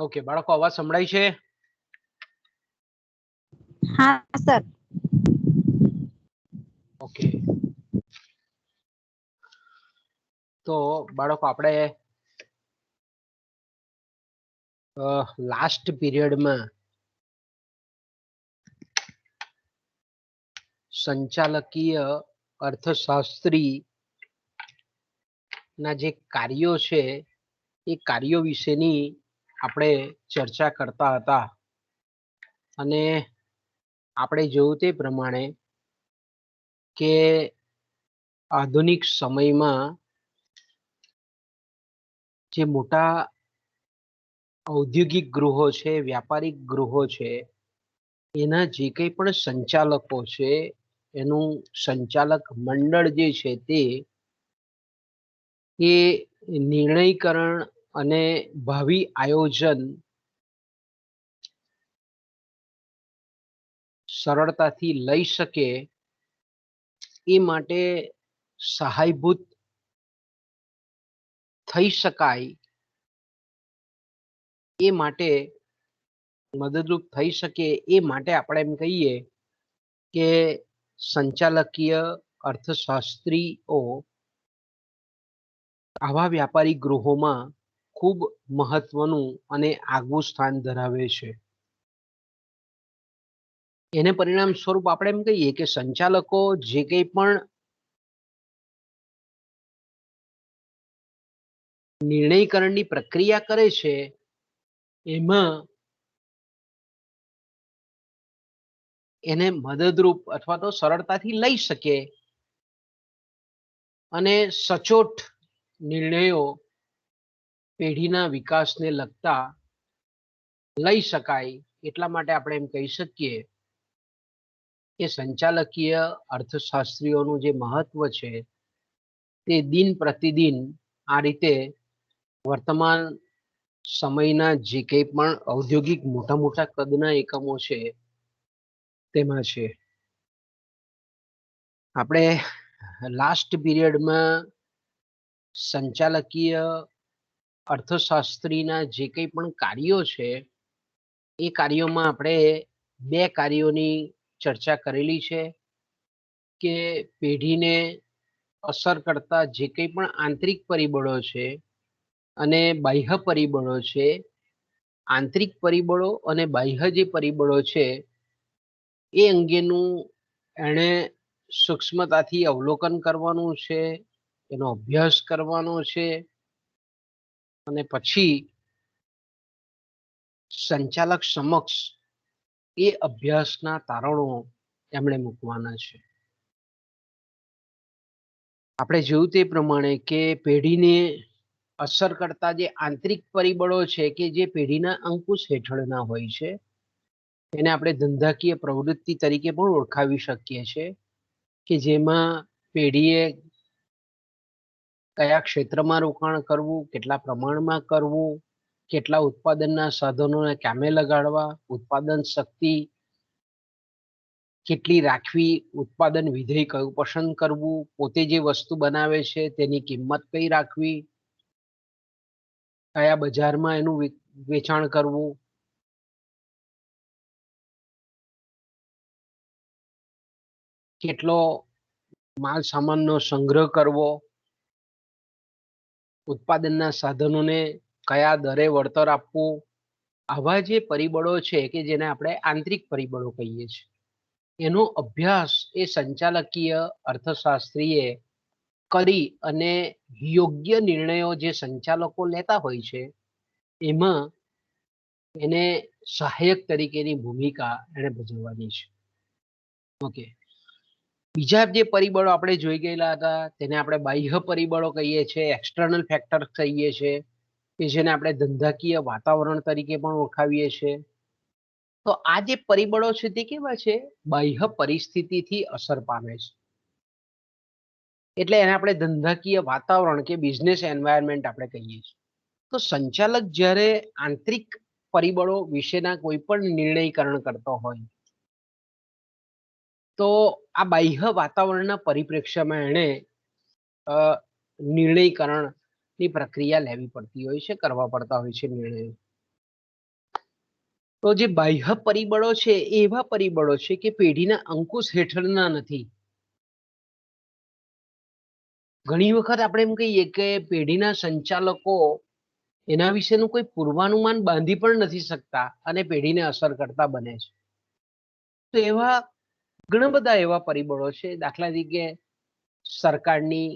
Okay, બાળકો અવાજ સંભળાય છે? હા સર. ઓકે, તો બાળકો આપણે લાસ્ટ પીરિયડમાં સંચાલકીય અર્થશાસ્ત્રી ના જે કાર્યો છે એ કાર્યો વિશેની આપણે ચર્ચા કરતા હતા અને આપણે જોયું તે પ્રમાણે કે આધુનિક સમયમાં જે મોટા ઔદ્યોગિક ગૃહો છે, વ્યાપારિક ગૃહો છે, એના જે કંઈ પણ સંચાલકો છે, એનું સંચાલક મંડળ જે છે તે નિર્ણયકરણ અને ભાવિ આયોજન સરળતાથી લઈ શકે એ માટે સહાયભૂત થઈ શકાય એ માટે મદદરૂપ થઈ શકે એ માટે આપણે એમ કહીએ કે સંચાલકીય અર્થશાસ્ત્રીઓ આવા વ્યાપારી ગૃહોમાં ખૂબ મહત્વનું અને આગવું સ્થાન ધરાવે છે. એને પરિણામ સ્વરૂપ આપણે એમ કહીએ કે સંચાલકો જે કંઈ પણ નિર્ણયકરણની પ્રક્રિયા કરે છે એમાં એને મદદરૂપ અથવા તો સરળતાથી લઈ શકે અને સચોટ નિર્ણયો પેઢીના વિકાસને લગતા લઈ શકાય એટલા માટે આપણે એમ કહી શકીએ કે સંચાલકીય અર્થશાસ્ત્રીઓનું જે મહત્વ છે તે દિન પ્રતિદિન આ રીતે વર્તમાન સમયના જે કંઈ પણ ઔદ્યોગિક મોટા મોટા કદના એકમો છે તેમાં છે. આપણે લાસ્ટ પીરિયડમાં સંચાલકીય અર્થશાસ્ત્રીના જે કંઈ પણ કાર્યો છે એ કાર્યોમાં આપણે બે કાર્યોની ચર્ચા કરેલી છે કે પેઢીને અસર કરતા જે કંઈ પણ આંતરિક પરિબળો છે અને બાહ્ય પરિબળો છે. આંતરિક પરિબળો અને બાહ્ય જે પરિબળો છે એ અંગેનું એણે સૂક્ષ્મતાથી અવલોકન કરવાનું છે, એનો અભ્યાસ કરવાનો છે અને પછી સંચાલક સમક્ષ એ અભ્યાસના તારણો એમણે મૂકવાના છે. આપણે જોયું તે પ્રમાણે કે પેઢીને અસર કરતા જે આંતરિક પરિબળો છે કે જે પેઢીના અંકુશ હેઠળના હોય છે એને આપણે ધંધાકીય પ્રવૃત્તિ તરીકે પણ ઓળખાવી શકીએ છીએ કે જેમાં પેઢીએ કયા ક્ષેત્રમાં રોકાણ કરવું, કેટલા પ્રમાણમાં કરવું, કેટલા ઉત્પાદનના સાધનોને કામે લગાડવા, ઉત્પાદન શક્તિ કેટલી રાખવી, ઉત્પાદન વિધેય કયું પસંદ કરવું, પોતે જે વસ્તુ બનાવે છે તેની કિંમત કઈ રાખવી, કયા બજારમાં એનું વેચાણ કરવું, કેટલો માલ સામાનનો સંગ્રહ કરવો, ઉત્પાદનના સાધનોને કયા દરે વળતર આપવું. આવા જે પરિબળો છે કે જેને આપણે આંતરિક પરિબળો કહીએ છીએ એનો અભ્યાસ એ સંચાલકીય અર્થશાસ્ત્રીએ કરી અને યોગ્ય નિર્ણયો જે સંચાલકો લેતા હોય છે એમાં એને સહાયક તરીકેની ભૂમિકા એને ભજવવાની છે. ઓકે, બીજા જે પરિબળો આપણે જોઈ ગયેલા હતા તેને આપણે બાહ્ય પરિબળો કહીએ છીએ, એક્સટર્નલ ફેક્ટર કહીએ છીએ કે જેને આપણે ધંધાકીય વાતાવરણ તરીકે પણ ઓળખાવીએ છીએ. તો આ જે પરિબળો છે તે કેવા છે? બાહ્ય પરિસ્થિતિથી અસર પામે છે. એટલે એને આપણે ધંધાકીય વાતાવરણ કે બિઝનેસ એન્વાયરમેન્ટ આપણે કહીએ છીએ. તો સંચાલક જ્યારે આંતરિક પરિબળો વિશેના કોઈ પણ નિર્ણયકરણ કરતો હોય તો આ બાહ્ય વાતાવરણના પરિપ્રેક્ષ્યમાં એણે નિર્ણયકરણની પ્રક્રિયા લેવી પડતી હોય છે, કરવા પડતા હોય છે નિર્ણયો. તો જે બાહ્ય પરિબળો છે એ એવા પરિબળો છે કે પેઢીના અંકુશ હેઠળના નથી. ઘણી વખત આપણે એમ કહીએ કે પેઢીના સંચાલકો એના વિશેનું કોઈ પૂર્વાનુમાન બાંધી પણ નથી શકતા અને પેઢીને અસર કરતા બને છે. તો એવા ઘણા બધા એવા પરિબળો છે. દાખલા તરીકે સરકારની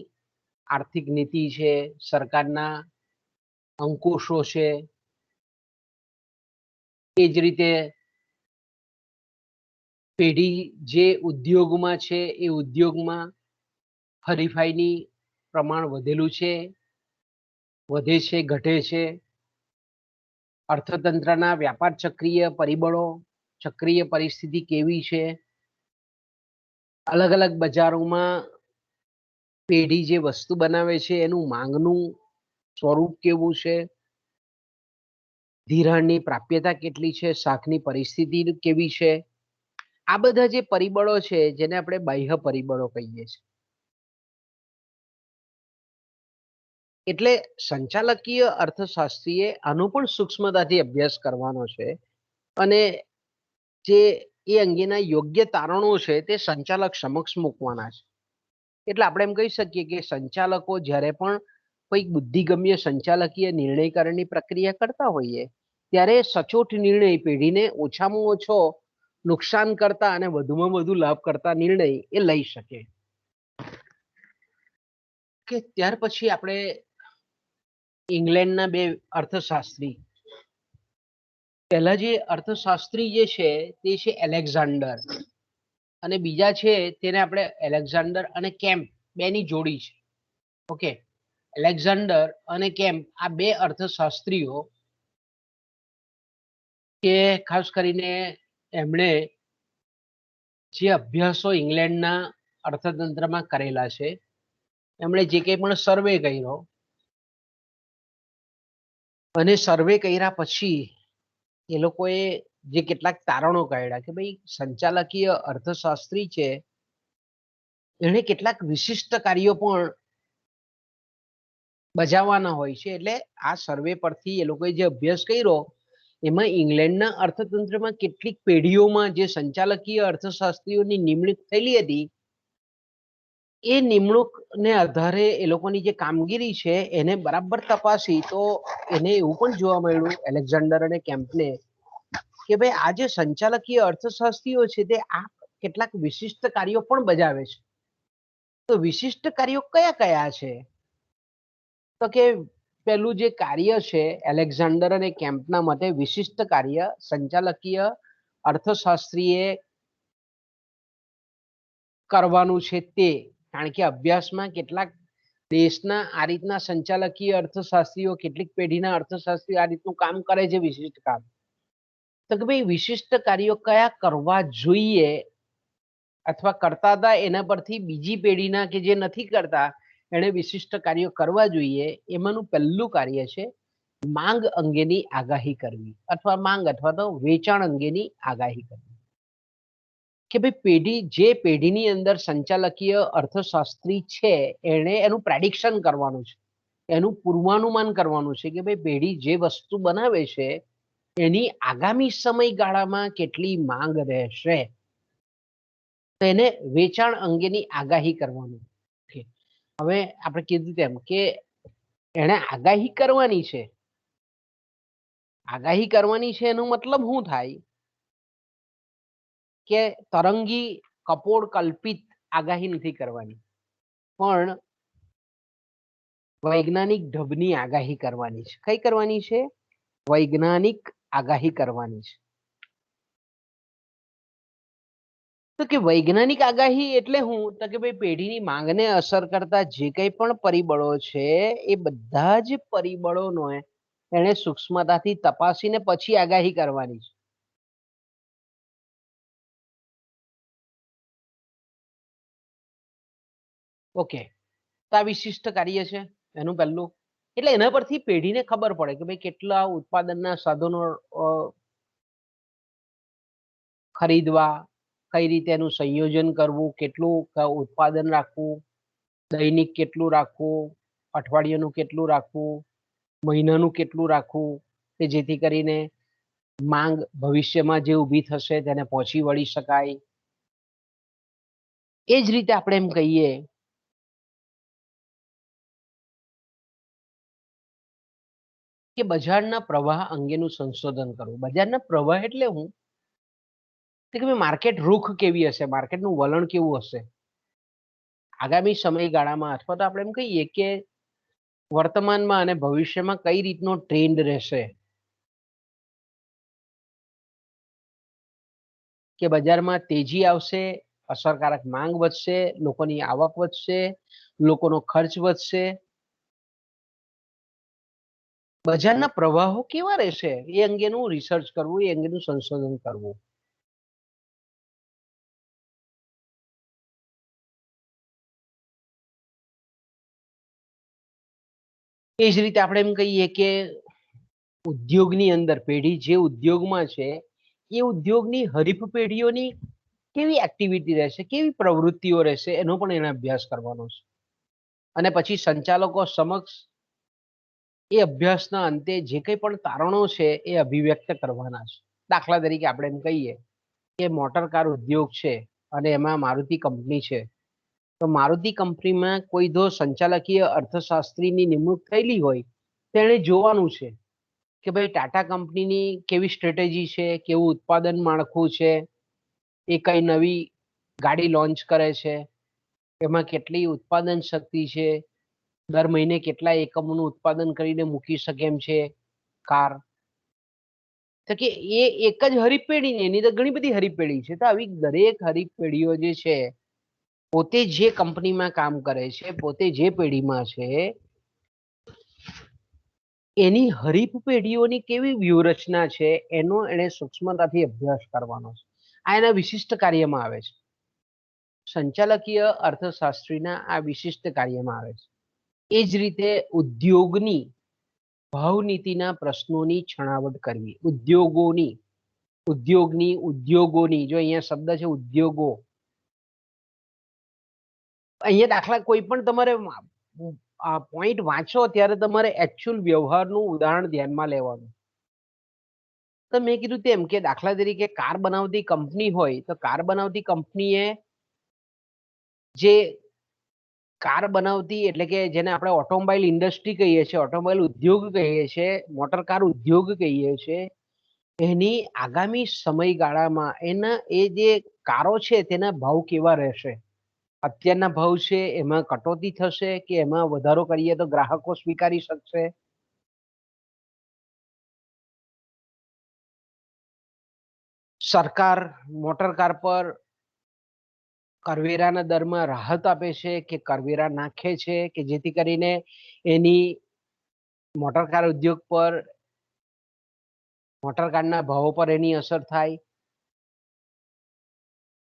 આર્થિક નીતિ છે, સરકારના અંકુશો છે, એ જ રીતે પેઢી જે ઉદ્યોગમાં છે એ ઉદ્યોગમાં હરીફાઈની પ્રમાણ વધેલું છે, વધે છે, ઘટે છે. અર્થતંત્રના વ્યાપાર ચક્રીય પરિબળો, ચક્રીય પરિસ્થિતિ કેવી છે, અલગ અલગ બજારોમાં પેઢી જે વસ્તુ બનાવે છે એનું માંગનું સ્વરૂપ કેવું છે, ધિરાણની પ્રાપ્યતા કેટલી છે, શાખની પરિસ્થિતિ કેવી છે. આ બધા જે પરિબળો છે જેને આપણે બાહ્ય પરિબળો કહીએ છીએ. એટલે સંચાલકીય અર્થશાસ્ત્રીએ આનો પણ સૂક્ષ્મતાથી અભ્યાસ કરવાનો છે અને જે એ અંગેના યોગ્ય તારણો છે તે સંચાલક સમક્ષ મૂકવાના છે. એટલે આપણે એમ કહી શકીએ કે સંચાલકો જ્યારે પણ કોઈ બુદ્ધિગમ્ય સંચાલકીય નિર્ણયકરણની પ્રક્રિયા કરતા હોઈએ ત્યારે સચોટ નિર્ણય પેઢીને ઓછામાં ઓછો નુકસાન કરતા અને વધુમાં વધુ લાભ કરતા નિર્ણય એ લઈ શકે. કે ત્યાર પછી આપણે ઇંગ્લેન્ડના બે અર્થશાસ્ત્રી, પહેલા જે અર્થશાસ્ત્રી જે છે તે છે એલેક્ઝાન્ડર અને બીજા છે તેને આપણે એલેક્ઝાન્ડર અને કેમ્પ બેની જોડી છે. ઓકે, એલેક્ઝાન્ડર અને કેમ્પ આ બે અર્થશાસ્ત્રીઓ કે ખાસ કરીને એમણે જે અભ્યાસો ઇંગ્લેન્ડના અર્થતંત્રમાં કરેલા છે, એમણે જે કંઈ પણ સર્વે કર્યો અને સર્વે કર્યા પછી એ લોકોએ જે કેટલાક તારણો કાઢ્યા કે ભાઈ સંચાલકીય અર્થશાસ્ત્રી છે એણે કેટલાક વિશિષ્ટ કાર્યો પણ બજાવવાના હોય છે. એટલે આ સર્વે પરથી એ લોકોએ જે અભ્યાસ કર્યો એમાં ઇંગ્લેન્ડના અર્થતંત્રમાં કેટલીક પેઢીઓમાં જે સંચાલકીય અર્થશાસ્ત્રીઓની નિમણૂક થયેલી હતી એ નિમણૂકને આધારે એ લોકોની જે કામગીરી છે એને બરાબર તપાસી તો એને એવું પણ જોવા મળ્યું એલેક્ઝાન્ડર અને કેમ્પને કે ભાઈ આ જે સંચાલકીય અર્થશાસ્ત્રીઓ છે તે આ કેટલાક વિશિષ્ટ કાર્યો પણ બજાવે છે. તો વિશિષ્ટ કાર્યો કયા કયા છે? તો કે પેલું જે કાર્ય છે એલેક્ઝાન્ડર અને કેમ્પના મતે વિશિષ્ટ કાર્ય સંચાલકીય અર્થશાસ્ત્રીએ કરવાનું છે તે, કારણ કે અભ્યાસમાં કેટલાક દેશના આ રીતના સંચાલકીય અર્થશાસ્ત્રીઓ, કેટલીક પેઢીના અર્થશાસ્ત્રીઓ આ રીતનું કામ કરે છે વિશિષ્ટ કામ. તો કે ભાઈ વિશિષ્ટ કાર્યો કયા કરવા જોઈએ અથવા કરતા હતા એના પરથી બીજી પેઢીના કે જે નથી કરતા એને વિશિષ્ટ કાર્યો કરવા જોઈએ. એમાંનું પહેલું કાર્ય છે માંગ અંગેની આગાહી કરવી અથવા માંગ અથવા તો વેચાણ અંગેની આગાહી કરવી. કે ભાઈ પેઢી જે પેઢીની અંદર સંચાલકીય અર્થશાસ્ત્રી છે એને એનું પ્રેડિક્શન કરવાનું છે, એનું પૂર્વાનુમાન કરવાનું છે કે ભાઈ પેઢી જે વસ્તુ બનાવે છે એની આગામી સમયગાળામાં કેટલી માંગ રહેશે. તેને વેચાણ અંગેની આગાહી કરવાનું. હવે આપણે કીધું તેમ કે એને આગાહી કરવાની છે. આગાહી કરવાની છે એનો મતલબ શું થાય કે તરંગી કપોળ કલ્પિત આગાહી નથી કરવાની, પણ વૈજ્ઞાનિક ઢબની આગાહી કરવાની છે. કઈ કરવાની છે? વૈજ્ઞાનિક આગાહી કરવાની છે. તો કે વૈજ્ઞાનિક આગાહી એટલે હું? તો કે ભાઈ પેઢીની માંગને અસર કરતા જે કંઈ પણ પરિબળો છે એ બધા જ પરિબળોનો એને સૂક્ષ્મતાથી તપાસીને પછી આગાહી કરવાની છે. ઓકે, તો આ વિશિષ્ટ કાર્ય છે એનું પહેલું. એટલે એના પરથી પેઢીને ખબર પડે કે ભાઈ કેટલા ઉત્પાદનના સાધનો ખરીદવા, કઈ રીતે એનું સંયોજન કરવું, કેટલું ઉત્પાદન રાખવું, દૈનિક કેટલું રાખવું, અઠવાડિયાનું કેટલું રાખવું, મહિનાનું કેટલું રાખવું, કે જેથી કરીને માંગ ભવિષ્યમાં જે ઊભી થશે તેને પહોંચી વળી શકાય. એ જ રીતે આપણે એમ કહીએ કે બજારના પ્રવાહ અંગેનું સંશોધન કરવું. બજારના પ્રવાહ એટલે હું કે માર્કેટ રૂખ કેવી હશે, માર્કેટનું વલણ કેવું હશે આગામી સમયગાળામાં, અથવા તો આપણે એમ કહીએ કે વર્તમાનમાં અને ભવિષ્યમાં કઈ રીતનો ટ્રેન્ડ રહેશે, કે બજારમાં તેજી આવશે, અસરકારક માંગ વધશે, લોકોની આવક વધશે, લોકોનો ખર્ચ વધશે, બજારના પ્રવાહો કેવા રહેશે એ અંગેનું રિસર્ચ કરવું, એ અંગેનું સંશોધન કરવું. એ જ રીતે આપણે એમ કહીએ કે ઉદ્યોગની અંદર પેઢી જે ઉદ્યોગમાં છે એ ઉદ્યોગની હરીફ પેઢીઓની કેવી એક્ટિવિટી રહેશે, કેવી પ્રવૃત્તિઓ રહેશે, એનો પણ એને અભ્યાસ કરવાનો છે. અને પછી સંચાલકો સમક્ષ એ અભ્યાસના અંતે જે કંઈ પણ તારણો છે એ અભિવ્યક્ત કરવાના છે. દાખલા તરીકે આપણે એમ કહીએ કે મોટર કાર ઉદ્યોગ છે અને એમાં મારુતિ કંપની છે, તો મારુતિ કંપનીમાં કોઈ જો સંચાલકીય અર્થશાસ્ત્રીની નિમણૂક થયેલી હોય, તેણે જોવાનું છે કે ભાઈ ટાટા કંપનીની કેવી સ્ટ્રેટેજી છે, કેવું ઉત્પાદન માળખું છે, એ કઈ નવી ગાડી લોન્ચ કરે છે, એમાં કેટલી ઉત્પાદન શક્તિ છે, દર મહિને કેટલા એકમોનું ઉત્પાદન કરીને મૂકી શકે એમ છે કાર. તો કે એ એક જ હરીફ પેઢી ને, એની તો ઘણી બધી હરીફ પેઢી છે. તો આવી દરેક હરીફ પેઢીઓ જે છે પોતે જે કંપનીમાં કામ કરે છે, પોતે જે પેઢીમાં છે, એની હરીફ પેઢીઓની કેવી વ્યૂહરચના છે એનો એને સૂક્ષ્મતાથી અભ્યાસ કરવાનો છે. આ એના વિશિષ્ટ કાર્યમાં આવે છે. સંચાલકીય અર્થશાસ્ત્રીના આ વિશિષ્ટ કાર્યમાં આવે છે. એ જ રીતે ઉદ્યોગની ભાવ નીતિના પ્રશ્નોની છણાવટ કરવી. ઉદ્યોગોની જો અહીંયા શબ્દ છે ઉદ્યોગો, અહીંયા દાખલા કોઈ પણ તમારે પોઈન્ટ વાંચો ત્યારે તમારે એકચ્યુઅલ વ્યવહારનું ઉદાહરણ ધ્યાનમાં લેવાનું. તો મેં કીધું તેમ કે દાખલા તરીકે કાર બનાવતી કંપની હોય, તો કાર બનાવતી કંપનીએ જે કાર બનાવતી એટલે કે જેને આપણે ઓટોમોબાઈલ ઇન્ડસ્ટ્રી કહીએ છીએ, ઓટોમોબાઈલ ઉદ્યોગ કહીએ છીએ, મોટર કાર ઉદ્યોગ કહીએ છીએ, એની આગામી સમયગાળામાં એના એ જે કારો છે તેના ભાવ કેવા રહેશે, અત્યારના ભાવ છે એમાં કટોતી થશે કે એમાં વધારો કરીએ તો ગ્રાહકો સ્વીકારી શકશે. સરકાર મોટર કાર પર કરવેરાના દરમાં રાહત આપે છે કે કરવેરા નાખે છે કે જેથી કરીને એની મોટર કાર ઉદ્યોગ પર, મોટર કારના ભાવો પર એની અસર થાય.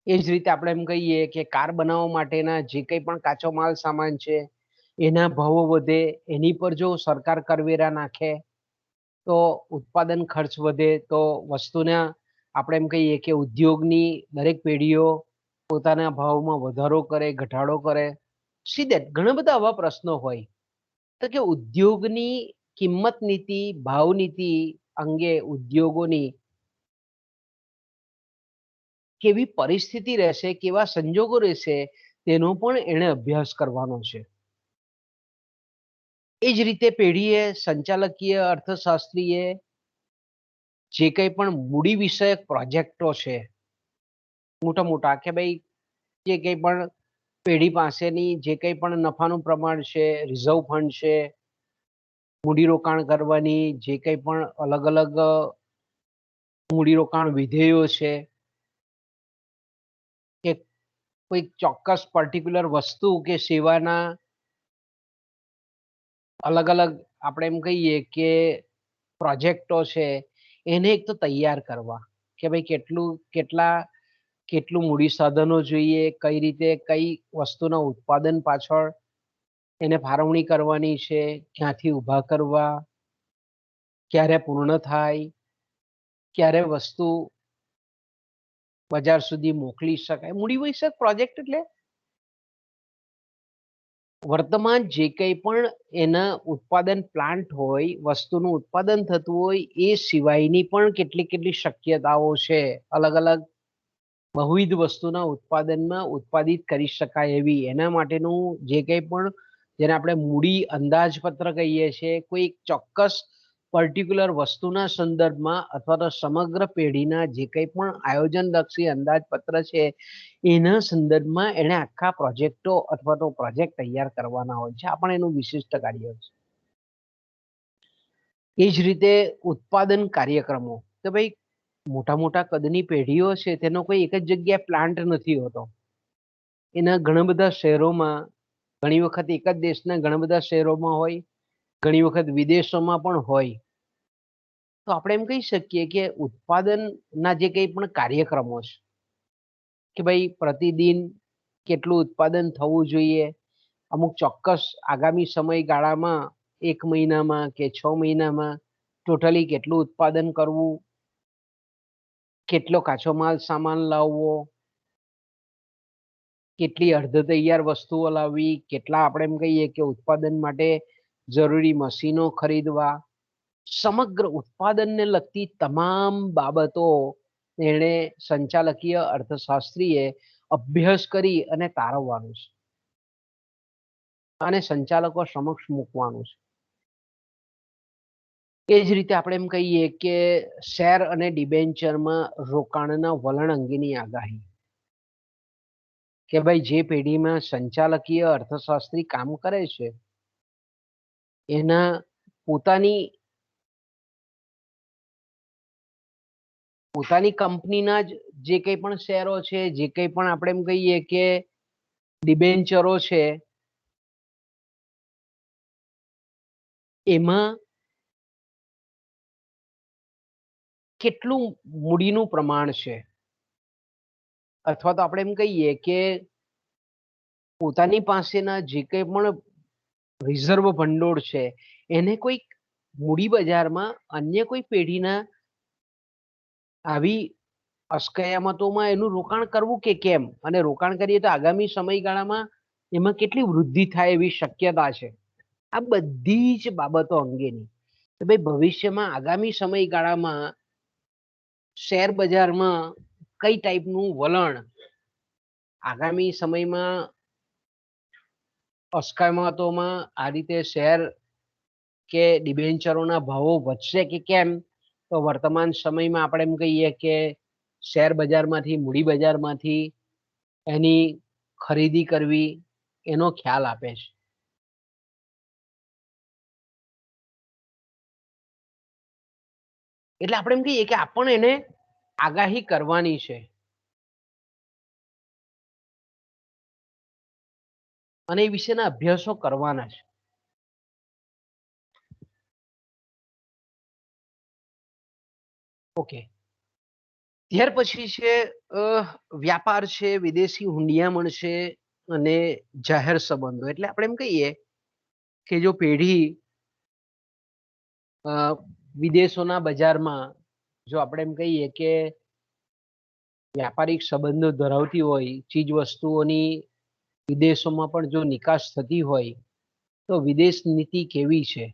એ જ રીતે આપણે એમ કહીએ કે કાર બનાવવા માટેના જે કંઈ પણ કાચો માલ સામાન છે એના ભાવો વધે, એની પર જો સરકાર કરવેરા નાખે તો ઉત્પાદન ખર્ચ વધે, તો વસ્તુના આપણે એમ કહીએ કે ઉદ્યોગની દરેક પેઢીઓ પોતાના ભાવમાં વધારો કરે, ઘટાડો કરે. સીધે ઘણા બધા આવા પ્રશ્નો હોય. તો કે ઉદ્યોગની કિંમત નીતિ, ભાવ નીતિ અંગે ઉદ્યોગોની કેવી પરિસ્થિતિ રહેશે, કેવા સંજોગો રહેશે, તેનો પણ એને અભ્યાસ કરવાનો છે. એ જ રીતે પેઢીએ સંચાલકીય અર્થશાસ્ત્રીએ જે કંઈ પણ મૂડી વિષયક પ્રોજેક્ટો છે મોટા મોટા, કે ભાઈ જે કંઈ પણ પેઢી પાસેની જે કંઈ પણ નફાનું પ્રમાણ છે, રિઝર્વ ફંડ છે, મૂડીરોકાણ કરવાની જે કંઈ પણ અલગ અલગ મૂડીરોકાણ વિધેયો છે, કે કોઈ ચોક્કસ પર્ટિક્યુલર વસ્તુ કે સેવાના અલગ અલગ આપણે એમ કહીએ કે પ્રોજેક્ટો છે, એને એક તો તૈયાર કરવા કે ભાઈ કેટલું મૂડી સાધનો જોઈએ, કઈ રીતે કઈ વસ્તુના ઉત્પાદન પાછળ એને ફાળવણી કરવાની છે, ક્યાંથી ઊભા કરવા, ક્યારે પૂર્ણ થાય, ક્યારે વસ્તુ બજાર સુધી મોકલી શકાય. મૂડી વિષયક પ્રોજેક્ટ એટલે વર્તમાન જે કંઈ પણ એના ઉત્પાદન પ્લાન્ટ હોય, વસ્તુનું ઉત્પાદન થતું હોય, એ સિવાયની પણ કેટલી શક્યતાઓ છે. અલગ અલગ બહુવિધ વસ્તુના ઉત્પાદનમાં ઉત્પાદિત કરી શકાય એવી એના માટેનું જે કંઈ પણ જેને આપણે મૂડી અંદાજપત્ર કહીએ છીએ, કોઈ એક ચોક્કસ પર્ટિક્યુલર વસ્તુના સંદર્ભમાં અથવા તો સમગ્ર પેઢીના જે કંઈ પણ આયોજનલક્ષી અંદાજપત્ર છે એના સંદર્ભમાં એણે આખા પ્રોજેક્ટો અથવા તો પ્રોજેક્ટ તૈયાર કરવાના હોય છે. આ પણ એનું વિશિષ્ટ કાર્ય છે. એ જ રીતે ઉત્પાદન કાર્યક્રમો કે ભાઈ મોટા મોટા કદની પેઢીઓ છે તેનો કોઈ એક જ જગ્યાએ પ્લાન્ટ નથી હોતો. એના ઘણા બધા શહેરોમાં, ઘણી વખત એક જ દેશના ઘણા બધા શહેરોમાં હોય, ઘણી વખત વિદેશોમાં પણ હોય. તો આપણે એમ કહી શકીએ કે ઉત્પાદનના જે કંઈ પણ કાર્યક્રમો છે કે ભાઈ પ્રતિદિન કેટલું ઉત્પાદન થવું જોઈએ, અમુક ચોક્કસ આગામી સમયગાળામાં 1 મહિનામાં કે 6 મહિનામાં ટોટલી કેટલું ઉત્પાદન કરવું, કેટલો કાચો માલ સામાન લાવવો, કેટલી અર્ધ તૈયાર વસ્તુઓ લાવવી, કેટલા આપણે એમ કહીએ કે ઉત્પાદન માટે જરૂરી મશીનો ખરીદવા, સમગ્ર ઉત્પાદનને લગતી તમામ બાબતો એણે સંચાલકીય અર્થશાસ્ત્રીએ અભ્યાસ કરી અને તારવવાનું છે અને સંચાલકો સમક્ષ મૂકવાનું છે. એ જ રીતે આપણે એમ કહીએ કે શેર અને ડિબેન્ચરમાં રોકાણના વલણ અંગેની આગાહી કે ભાઈ જે પેઢીમાં સંચાલકીય અર્થશાસ્ત્રી કામ કરે છે એના પોતાની કંપનીના જ જે કંઈ પણ શેરો છે, જે કંઈ પણ આપણે એમ કહીએ કે ડિબેન્ચરો છે, એમાં કેટલું મૂડીનું પ્રમાણ છે, અથવા તો આપણે એમ કહીએ કે પોતાની પાસેના જે કંઈ પણ રિઝર્વ ભંડોળ છે એને કોઈક મૂડી બજારમાં અન્ય કોઈ પેઢીના આવી અસ્કયામતોમાં એનું રોકાણ કરવું કે કેમ, અને રોકાણ કરીએ તો આગામી સમયગાળામાં એમાં કેટલી વૃદ્ધિ થાય એવી શક્યતા છે. આ બધી જ બાબતો અંગેની કે ભાઈ ભવિષ્યમાં આગામી સમયગાળામાં શેર બજારમાં કઈ ટાઈપનું વલણ, આગામી સમયમાં અસ્કયામતોમાં આ રીતે શેર કે ડિબેન્ચરોના ભાવો વધશે કે કેમ, તો વર્તમાન સમયમાં આપણે એમ કહીએ કે શેર બજારમાંથી, મૂડી બજારમાંથી એની ખરીદી કરવી એનો ખ્યાલ આપે છે. એટલે આપણે એમ કહીએ કે આપણે એને આગાહી કરવાની છે અને એ વિશેના અભ્યાસો કરવાના છે. ઓકે, ત્યાર પછી છે વ્યાપાર છે, વિદેશી હુંડિયામણ છે અને જાહેર સંબંધો. એટલે આપણે એમ કહીએ કે જો પેઢી વિદેશોના બજારમાં જો આપણે એમ કહીએ કે વ્યાપારિક સંબંધો ધરાવતી હોય, ચીજ વસ્તુઓની વિદેશોમાં પણ જો નિકાસ થતી હોય તો વિદેશ નીતિ કેવી છે,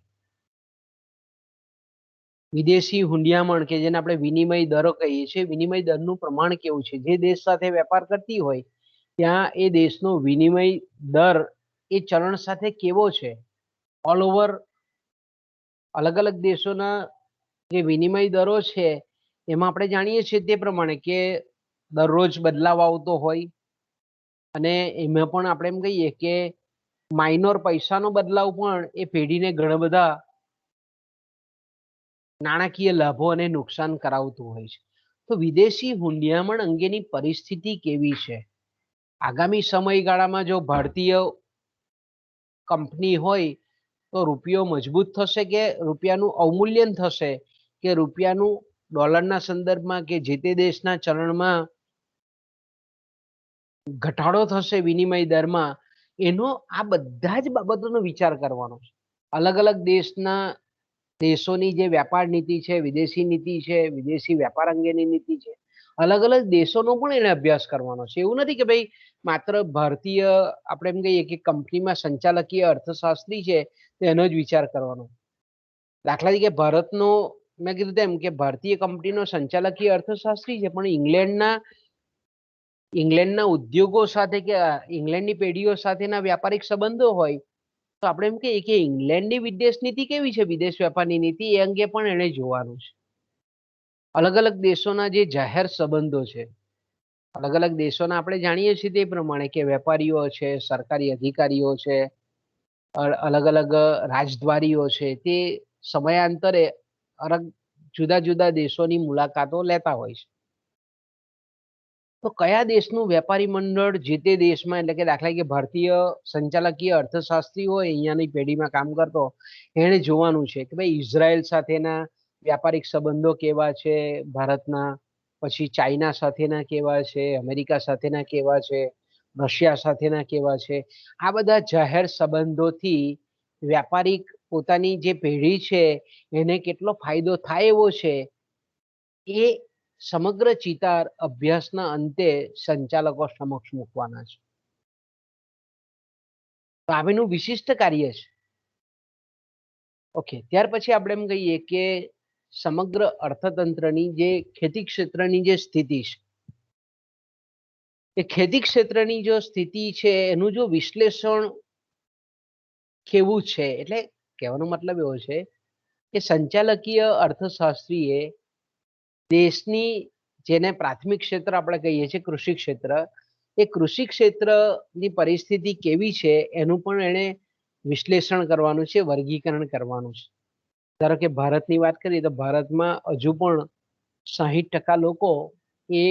વિદેશી હુંડિયામણ કે જેને આપણે વિનિમય દરો કહીએ છીએ, વિનિમય દરનું પ્રમાણ કેવું છે. જે દેશ સાથે વેપાર કરતી હોય ત્યાં એ દેશનો વિનિમય દર એ ચલણ સાથે કેવો છે. ઓલ ઓવર અલગ અલગ દેશોના જે વિનિમય દરો છે એમાં આપણે જાણીએ છીએ તે પ્રમાણે કે દરરોજ બદલાવ આવતો હોય અને એમાં પણ આપણે એમ કહીએ કે માઇનોર પૈસાનો બદલાવ પણ એ પેઢીને ઘણા બધા નાણાકીય લાભો અને નુકસાન કરાવતું હોય છે. તો વિદેશી હુંડિયામણ અંગેની પરિસ્થિતિ કેવી છે. આગામી સમયગાળામાં જો ભારતીય કંપની હોય તો રૂપિયો મજબૂત થશે કે રૂપિયાનું અવમૂલ્યન થશે, કે રૂપિયાનું ડોલરના સંદર્ભમાં કે જે તે દેશના ચલણમાં ઘટાડો થશે વિનિમય દરમાં, એનો આ બધા જ બાબતોનો વિચાર કરવાનો છે. અલગ અલગ દેશોની જે વ્યાપાર નીતિ છે, વિદેશી નીતિ છે, વિદેશી વેપાર અંગેની નીતિ છે, અલગ અલગ દેશોનો પણ એને અભ્યાસ કરવાનો છે. એવું નથી કે ભાઈ માત્ર ભારતીય, આપણે એમ કહીએ કે કંપનીમાં સંચાલકીય અર્થશાસ્ત્રી છે તો એનો જ વિચાર કરવાનો. દાખલા તરીકે ભારતનો, મેં કીધું તેમ કે ભારતીય કંપનીનો સંચાલકીય અર્થશાસ્ત્રી છે, પણ ઇંગ્લેન્ડના ઉદ્યોગો સાથે કે ઇંગ્લેન્ડની પેઢીઓ સાથેના વ્યાપારિક સંબંધો હોય તો આપણે એમ કહીએ કે ઇંગ્લેન્ડની વિદેશ નીતિ કેવી છે, વિદેશ વેપારની નીતિ, એ અંગે પણ એને જોવાનું છે. અલગ અલગ દેશોના જે જાહેર સંબંધો છે, અલગ અલગ દેશોના આપણે જાણીએ છીએ તે પ્રમાણે કે વેપારીઓ છે, સરકારી અધિકારીઓ છે, અલગ અલગ રાજદ્વારીઓ છે, તે સમયાંતરે અલગ જુદા જુદા દેશોની મુલાકાતો લેતા હોય છે. તો કયા દેશનું વેપારી મંડળ જે તે દેશમાં, એટલે કે દાખલા તરીકે ભારતીય સંચાલકીય અર્થશાસ્ત્રી હોય અહીંયાની પેઢીમાં કામ કરતો, એને જોવાનું છે કે ભાઈ ઇઝરાયલ સાથેના વ્યાપારિક સંબંધો કેવા છે ભારતના, પછી ચાઇના સાથેના કેવા છે, અમેરિકા સાથેના કેવા છે, રશિયા સાથેના કેવા છે. આ બધા જાહેર સંબંધોથી વ્યાપારિક પોતાની જે પેઢી છે એને કેટલો ફાયદો થાય એવો છે, એ સમગ્ર ચિતાર અભ્યાસના અંતે સંચાલકો સમક્ષ મૂકવાના છે. તો આનું વિશિષ્ટ કાર્ય છે. ઓકે, ત્યાર પછી આપણે એમ કહીએ કે સમગ્ર અર્થતંત્રની જે ખેતી ક્ષેત્રની જે સ્થિતિ છે, એ ખેતી ક્ષેત્રની જો સ્થિતિ છે એનું જો વિશ્લેષણ કેવું છે, એટલે કહેવાનો મતલબ એવો છે કે સંચાલકીય અર્થશાસ્ત્રીએ દેશની, જેને પ્રાથમિક ક્ષેત્ર આપણે કહીએ છીએ કૃષિ ક્ષેત્ર, એ કૃષિ ક્ષેત્રની પરિસ્થિતિ કેવી છે એનું પણ એણે વિશ્લેષણ કરવાનું છે, વર્ગીકરણ કરવાનું છે. ધારો કે ભારતની વાત કરીએ તો ભારતમાં હજુ પણ 60% લોકો એ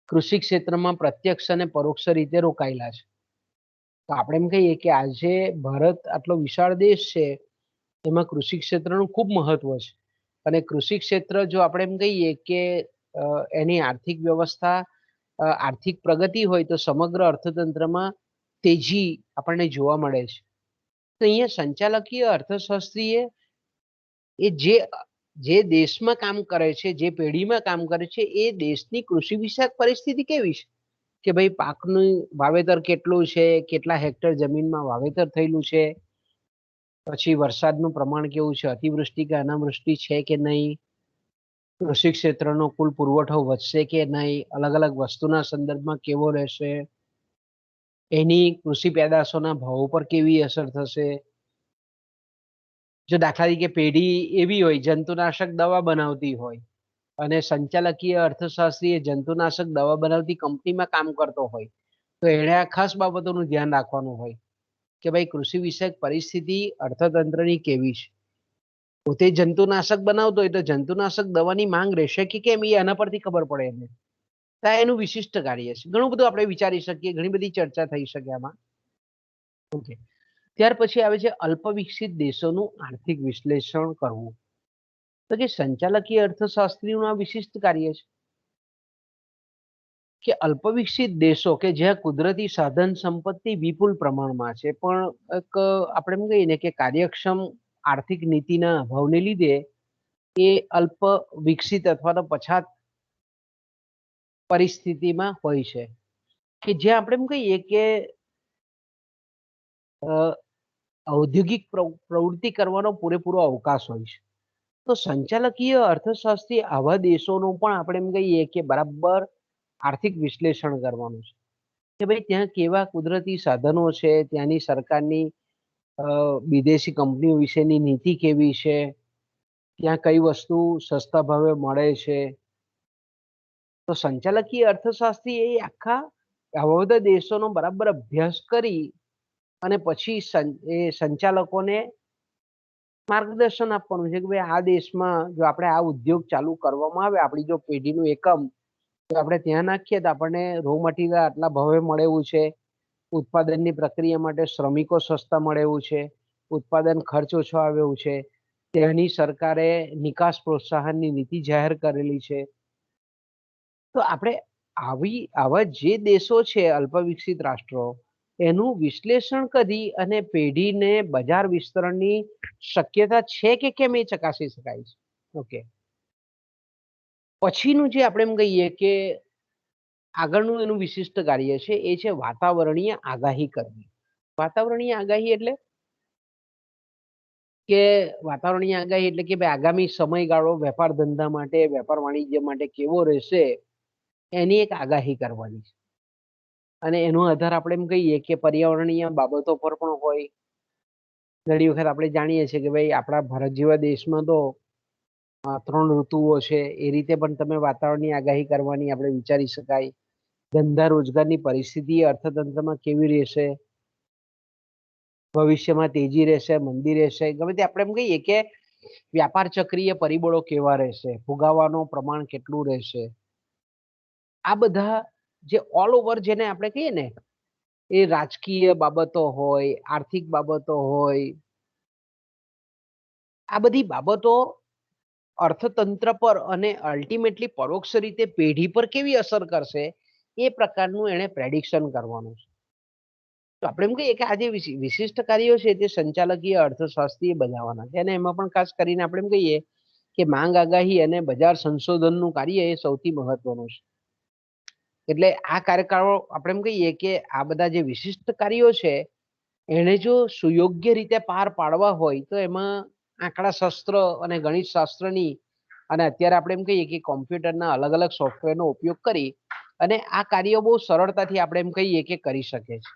કૃષિ ક્ષેત્રમાં પ્રત્યક્ષ અને પરોક્ષ રીતે રોકાયેલા છે. તો આપણે એમ કહીએ કે આજે ભારત આટલો વિશાળ દેશ છે, એમાં કૃષિ ક્ષેત્રનું ખૂબ મહત્વ છે. અને કૃષિ ક્ષેત્ર જો આપણે એમ કહીએ કે એની આર્થિક વ્યવસ્થા, આર્થિક પ્રગતિ હોય તો સમગ્ર અર્થતંત્રમાં તેજી આપણને જોવા મળે છે. તો અહીંયા સંચાલકીય અર્થશાસ્ત્રીએ એ જે દેશમાં કામ કરે છે, જે પેઢીમાં કામ કરે છે, એ દેશની કૃષિ વિષયક પરિસ્થિતિ કેવી છે, કે ભાઈ પાકનું વાવેતર કેટલું છે, કેટલા હેક્ટર જમીનમાં વાવેતર થયેલું છે, પછી વરસાદનું પ્રમાણ કેવું છે, અતિવૃષ્ટિ કે અનાવૃષ્ટિ છે કે નહીં, કૃષિ ક્ષેત્રનો કુલ પુરવઠો વધશે કે નહીં, અલગ અલગ વસ્તુના સંદર્ભમાં કેવો રહેશે, એની કૃષિ પેદાશોના ભાવો પર કેવી અસર થશે. જો દાખલા તરીકે પેઢી એવી હોય જંતુનાશક દવા બનાવતી હોય અને સંચાલકીય અર્થશાસ્ત્રી એ જંતુનાશક દવા બનાવતી કંપનીમાં કામ કરતો હોય તો એણે આ ખાસ બાબતોનું ધ્યાન રાખવાનું હોય કે ભાઈ કૃષિ વિષયક પરિસ્થિતિ અર્થતંત્રની કેવી છે. પોતે જંતુનાશક બનાવતો હોય તો જંતુનાશક દવાની માંગ રહેશે કે કેમ, એ આના પરથી ખબર પડે એને. તો એનું વિશિષ્ટ કાર્ય છે. ઘણું બધું આપણે વિચારી શકીએ, ઘણી બધી ચર્ચા થઈ શકે આમાં. ઓકે, ત્યાર પછી આવે છે અલ્પ વિકસિત દેશોનું આર્થિક વિશ્લેષણ કરવું. તો કે સંચાલકીય અર્થશાસ્ત્રીનું આ વિશિષ્ટ કાર્ય છે કે અલ્પ વિકસિત દેશો કે જ્યાં કુદરતી સાધન સંપત્તિ વિપુલ પ્રમાણમાં છે, પણ એક આપણે એમ કહીએ ને કે કાર્યક્ષમ આર્થિક નીતિના અભાવને લીધે એ અલ્પ વિકસિત અથવા તો પછાત પરિસ્થિતિમાં હોય છે, કે જ્યાં આપણે એમ કહીએ કે ઔદ્યોગિક પ્રવૃત્તિ કરવાનો પૂરેપૂરો અવકાશ હોય છે. તો સંચાલકીય અર્થશાસ્ત્રી આવા દેશોનું પણ આપણે એમ કહીએ કે બરાબર આર્થિક વિશ્લેષણ કરવાનું છે કે ભાઈ ત્યાં કેવા કુદરતી સાધનો છે, ત્યાંની સરકારની વિદેશી કંપનીઓ વિશેની નીતિ કેવી છે, ત્યાં કઈ વસ્તુ સસ્તા ભાવે મળે છે. તો સંચાલકીય અર્થશાસ્ત્રી એ આખા આવા બધા દેશોનો બરાબર અભ્યાસ કરી અને પછી એ સંચાલકોને માર્ગદર્શન આપવાનું છે કે ભાઈ આ દેશમાં જો આપણે આ ઉદ્યોગ ચાલુ કરવામાં આવે, આપણી જો પેઢીનું એકમ તો આપણે ત્યાં નાખીએ તો આપણને રો મટીરિયલ આટલા ભાવે મળે એવું છે, ઉત્પાદનની પ્રક્રિયા માટે શ્રમિકો સસ્તા મળે એવું છે, ઉત્પાદન ખર્ચ ઓછો આવે એવું છે, ત્યાંની સરકારે નિકાસ પ્રોત્સાહનની નીતિ જાહેર કરેલી છે. તો આપણે આવા જે દેશો છે અલ્પ વિકસિત રાષ્ટ્રો, એનું વિશ્લેષણ કરી અને પેઢીને બજાર વિસ્તરણની શક્યતા છે કે કેમ એ ચકાસી શકાય છે. ઓકે, પછીનું જે આપણે એમ કહીએ કે આગળનું એનું વિશિષ્ટ કાર્ય છે એ છે વાતાવરણીય આગાહી કરવી. વાતાવરણીય આગાહી એટલે કે વાતાવરણીય આગાહી એટલે કે ભાઈ આગામી સમયગાળો વેપાર ધંધા માટે, વેપાર વાણિજ્ય માટે કેવો રહેશે એની એક આગાહી કરવાની છે. અને એનો આધાર આપણે એમ કહીએ કે પર્યાવરણીય બાબતો પર પણ હોય. ઘણી વખત આપણે જાણીએ છીએ કે ભાઈ આપણા ભારત જેવા દેશમાં તો 3 ઋતુઓ છે. એ રીતે પણ તમે વાતાવરણની આગાહી કરવાની આપણે વિચારી શકાય. ધંધા રોજગારની પરિસ્થિતિ અર્થતંત્રમાં કેવી રહેશે, ભવિષ્યમાં તેજી રહેશે, મંદી રહેશે, ગમે તે આપણે એમ કહીએ કે વ્યાપાર ચક્રીય પરિબળો કેવા રહેશે, ફુગાવાનું પ્રમાણ કેટલું રહેશે. આ બધા જે ઓલ ઓવર જેને આપણે કહીએ ને એ રાજકીય બાબતો હોય, આર્થિક બાબતો હોય, આ બધી બાબતો અર્થતંત્ર પર અને અલ્ટિમેટલી પરોક્ષ રીતે પેઢી પર કેવી અસર કરશે એ પ્રકારનું એને પ્રેડિક્શન કરવાનું છે. તો આપણે એમ કહીએ કે આ જે વિશિષ્ટ કાર્યો છે તે સંચાલકીય અર્થશાસ્ત્રીએ બજાવવાના છે અને એમાં પણ ખાસ કરીને આપણે એમ કહીએ કે માંગ આગાહી અને બજાર સંશોધનનું કાર્ય એ સૌથી મહત્વનું છે. એટલે આ કાર્યકારો આપણે એમ કહીએ કે આ બધા જે વિશિષ્ટ કાર્યો છે એને જો સુયોગ્ય રીતે પાર પાડવા હોય તો એમાં આંકડા શાસ્ત્ર અને ગણિત શાસ્ત્રની અને અત્યારે આપણે એમ કહીએ કે કોમ્પ્યુટરના અલગ અલગ સોફ્ટવેરનો ઉપયોગ કરી અને આ કાર્યો બહુ સરળતાથી આપણે એમ કહીએ કે કરી શકે છે.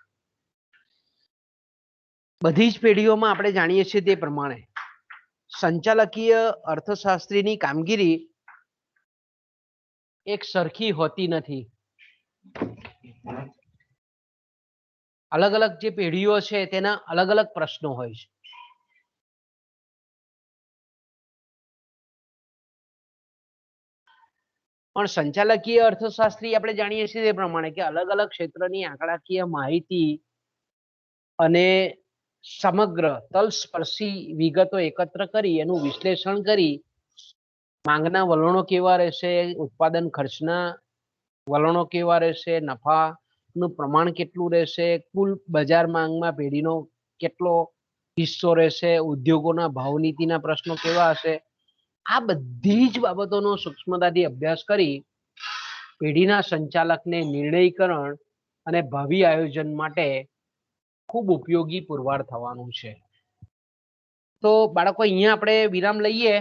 બધી જ પેઢીઓમાં આપણે જાણીએ છીએ તે પ્રમાણે સંચાલકીય અર્થશાસ્ત્રીની કામગીરી એક સરખી હોતી નથી. અલગ અલગ જે પેઢીઓ છે તેના અલગ અલગ પ્રશ્નો હોય છે. પણ સંચાલકીય અર્થશાસ્ત્રી આપણે જાણીએ છીએ તે પ્રમાણે કે અલગ અલગ ક્ષેત્રની આંકડાકીય માહિતી અને સમગ્ર તલસ્પર્શી વિગતો એકત્ર કરી એનું વિશ્લેષણ કરી માંગના વલણો કેવા રહેશે, ઉત્પાદન ખર્ચના વલણો કેવા રહેશે, નફાનું પ્રમાણ કેટલું રહેશે, કુલ બજાર માંગમાં પેઢીનો કેટલો હિસ્સો રહેશે, ઉદ્યોગોના ભાવ નીતિના પ્રશ્નો કેવા હશે, આ બધી જ બાબતોનો સૂક્ષ્મતાથી અભ્યાસ કરી પેઢીના સંચાલકને નિર્ણયકરણ અને ભાવિ આયોજન માટે ખૂબ ઉપયોગી પુરવાર થવાનું છે. તો બાળકો અહીંયા આપણે વિરામ લઈએ,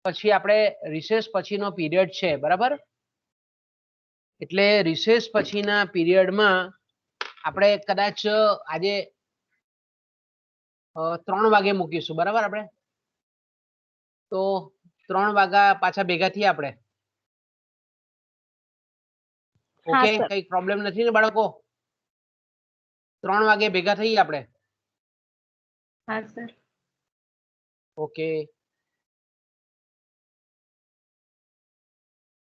પછી આપણે રિસેસ પછીનો પીરિયડ છે, બરાબર? એટલે રિસેસ પછીના પીરિયડમાં આપણે કદાચ આજે 3 વાગે મૂકીશું, બરાબર? આપણે તો 3 વાગ્યા પાછા ભેગા થઈએ આપણે. ઓકે, કઈ પ્રોબ્લેમ નથી ને બાળકો? 3 વાગે ભેગા થઈએ આપણે. હા સર. ઓકે.